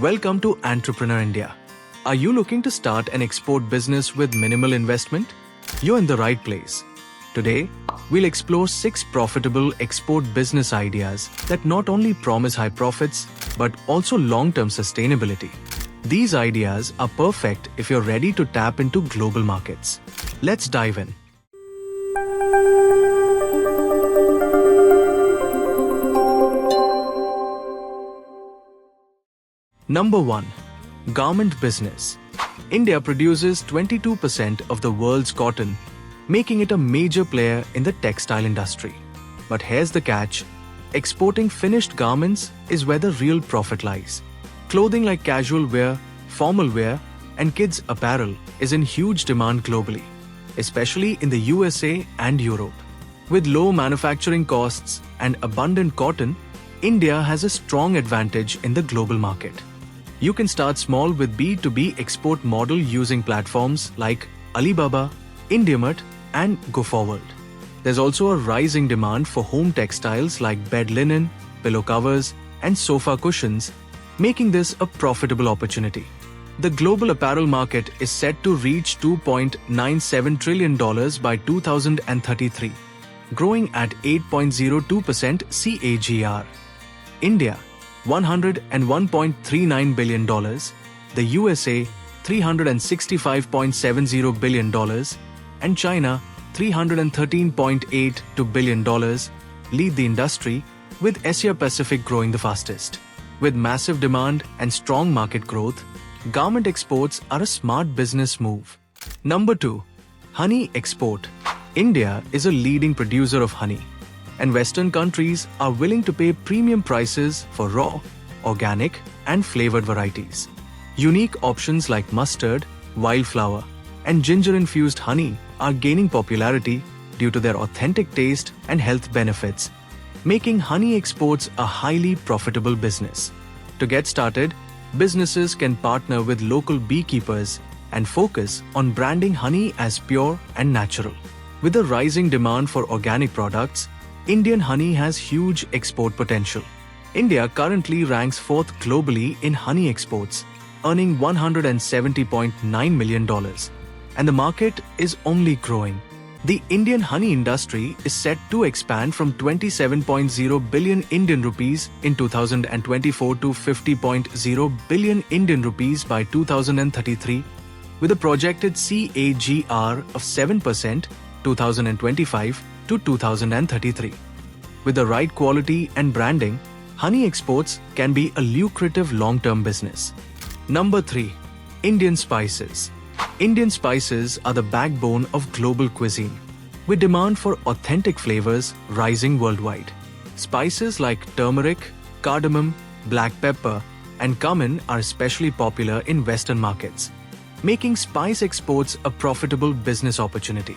Welcome to Entrepreneur India. Are you looking to start an export business with minimal investment? You're in the right place. Today, we'll explore 6 profitable export business ideas that not only promise high profits, but also long-term sustainability. These ideas are perfect if you're ready to tap into global markets. Let's dive in. Number 1. Garment business. India produces 22% of the world's cotton, making it a major player in the textile industry. But here's the catch. Exporting finished garments is where the real profit lies. Clothing like casual wear, formal wear, and kids' apparel is in huge demand globally, especially in the USA and Europe. With low manufacturing costs and abundant cotton, India has a strong advantage in the global market. You can start small with B2B export model using platforms like Alibaba, IndiaMart, and GoForward. There's also a rising demand for home textiles like bed linen, pillow covers, and sofa cushions, making this a profitable opportunity. The global apparel market is set to reach $2.97 trillion by 2033, growing at 8.02% CAGR. India, $101.39 billion, the USA, $365.70 billion, and China, $313.82 billion, lead the industry, with Asia Pacific growing the fastest. With massive demand and strong market growth, garment exports are a smart business move. Number 2. Honey export. India is a leading producer of honey, and Western countries are willing to pay premium prices for raw, organic, and flavored varieties. Unique options like mustard, wildflower, and ginger-infused honey are gaining popularity due to their authentic taste and health benefits, making honey exports a highly profitable business. To get started, businesses can partner with local beekeepers and focus on branding honey as pure and natural. With the rising demand for organic products, Indian honey has huge export potential. India currently ranks 4th globally in honey exports, earning $170.9 million, and the market is only growing. The Indian honey industry is set to expand from 27.0 billion Indian rupees in 2024 to 50.0 billion Indian rupees by 2033, with a projected CAGR of 7% 2025 to 2033. With the right quality and branding, honey exports can be a lucrative long-term business. Number 3. Indian spices. Indian spices are the backbone of global cuisine, with demand for authentic flavors rising worldwide. Spices like turmeric, cardamom, black pepper, and cumin are especially popular in Western markets, making spice exports a profitable business opportunity.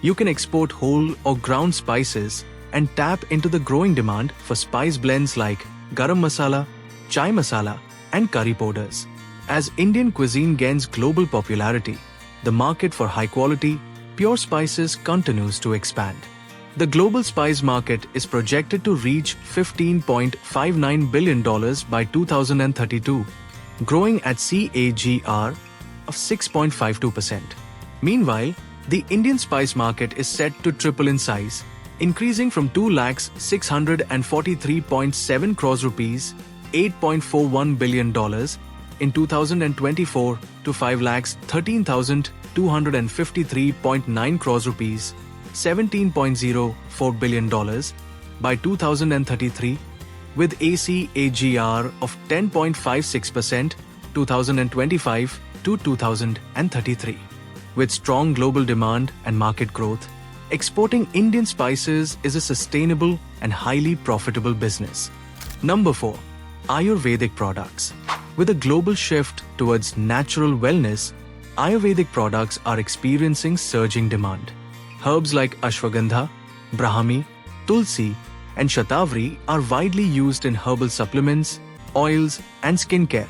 You can export whole or ground spices and tap into the growing demand for spice blends like garam masala, chai masala, and curry powders. As Indian cuisine gains global popularity, the market for high-quality, pure spices continues to expand. The global spice market is projected to reach $15.59 billion by 2032, growing at CAGR of 6.52%. Meanwhile, the Indian spice market is set to triple in size, increasing from 2,643.7 crores rupees, $8.41 billion in 2024 to 5,13,253.9 crores rupees, $17.04 billion by 2033, with a CAGR of 10.56% 2025 to 2033. With strong global demand and market growth, exporting Indian spices is a sustainable and highly profitable business. Number 4. Ayurvedic Products. With a global shift towards natural wellness, Ayurvedic products are experiencing surging demand. Herbs like ashwagandha, brahmi, tulsi, and shatavari are widely used in herbal supplements, oils, and skincare,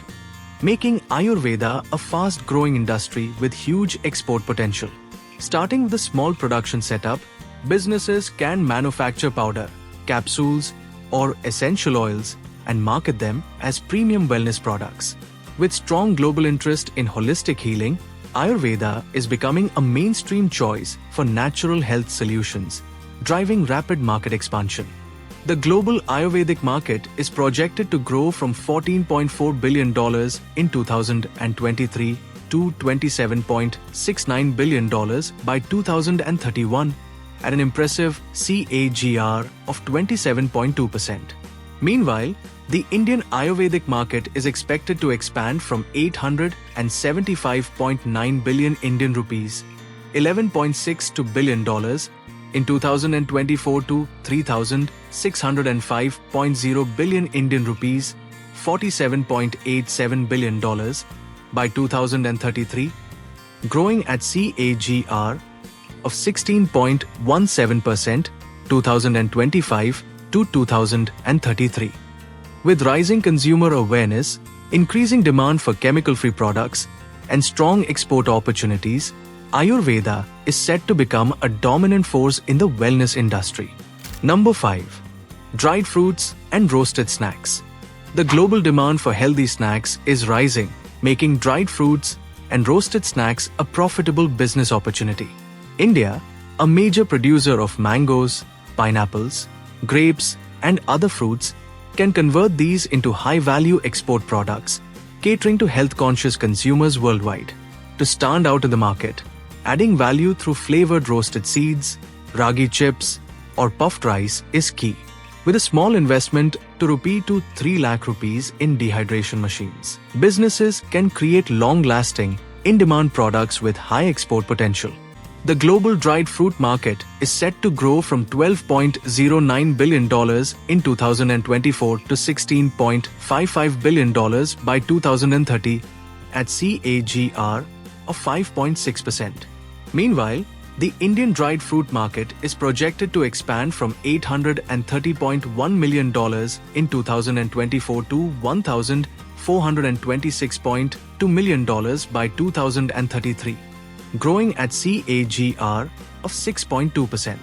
making Ayurveda a fast-growing industry with huge export potential. Starting with a small production setup, businesses can manufacture powder, capsules, or essential oils and market them as premium wellness products. With strong global interest in holistic healing, Ayurveda is becoming a mainstream choice for natural health solutions, driving rapid market expansion. The global Ayurvedic market is projected to grow from $14.4 billion in 2023 to $27.69 billion by 2031, at an impressive CAGR of 27.2%. Meanwhile, the Indian Ayurvedic market is expected to expand from 875.9 billion Indian rupees, $11.62 billion in 2024 to 3,605.0 billion Indian rupees, $47.87 billion by 2033, growing at CAGR of 16.17% 2025 to 2033. With rising consumer awareness, increasing demand for chemical-free products, and strong export opportunities, Ayurveda is set to become a dominant force in the wellness industry. Number 5. Dried fruits and roasted snacks. The global demand for healthy snacks is rising, making dried fruits and roasted snacks a profitable business opportunity. India, a major producer of mangoes, pineapples, grapes, and other fruits, can convert these into high-value export products, catering to health-conscious consumers worldwide. To stand out in the market, adding value through flavored roasted seeds, ragi chips, or puffed rice is key. With a small investment to ₹2 to 3 lakh rupees in dehydration machines, businesses can create long-lasting, in-demand products with high export potential. The global dried fruit market is set to grow from $12.09 billion in 2024 to $16.55 billion by 2030, at CAGR of 5.6%. Meanwhile, the Indian dried fruit market is projected to expand from $830.1 million in 2024 to $1,426.2 million by 2033. Growing at CAGR of 6.2%.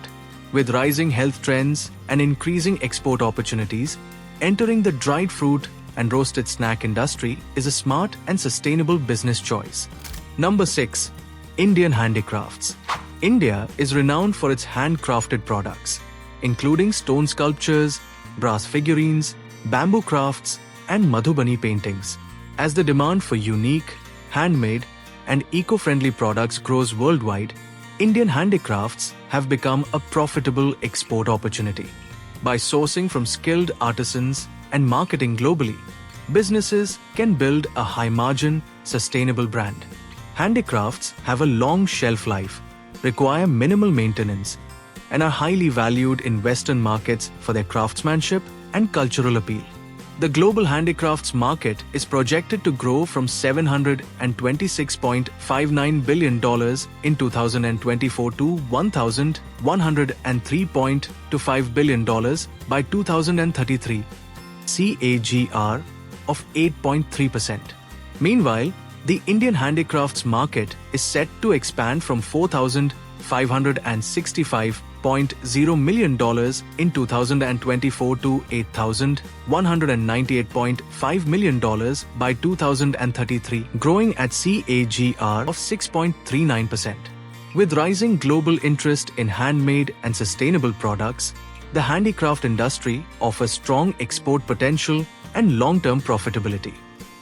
With rising health trends and increasing export opportunities, entering the dried fruit and roasted snack industry is a smart and sustainable business choice. Number 6. Indian handicrafts. India is renowned for its handcrafted products, including stone sculptures, brass figurines, bamboo crafts, and Madhubani paintings. As the demand for unique, handmade, and eco-friendly products grows worldwide, Indian handicrafts have become a profitable export opportunity. By sourcing from skilled artisans and marketing globally, businesses can build a high-margin, sustainable brand. Handicrafts have a long shelf life, require minimal maintenance, and are highly valued in Western markets for their craftsmanship and cultural appeal. The global handicrafts market is projected to grow from $726.59 billion in 2024 to $1,103.25 billion by 2033, CAGR of 8.3%. Meanwhile, the Indian handicrafts market is set to expand from $4,565.0 million in 2024 to $8,198.5 million by 2033, growing at CAGR of 6.39%. With rising global interest in handmade and sustainable products, the handicraft industry offers strong export potential and long-term profitability.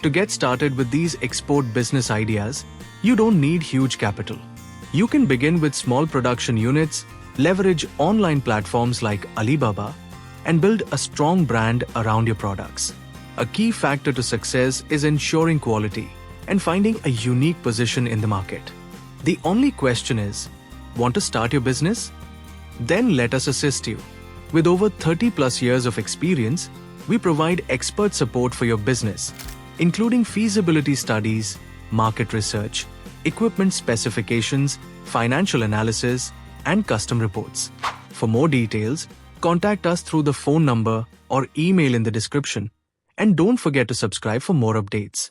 To get started with these export business ideas, you don't need huge capital. You can begin with small production units, leverage online platforms like Alibaba, and build a strong brand around your products. A key factor to success is ensuring quality and finding a unique position in the market. The only question is, want to start your business? Then let us assist you. With over 30 plus years of experience, we provide expert support for your business, including feasibility studies, market research, equipment specifications, financial analysis, and custom reports. For more details, contact us through the phone number or email in the description, and don't forget to subscribe for more updates.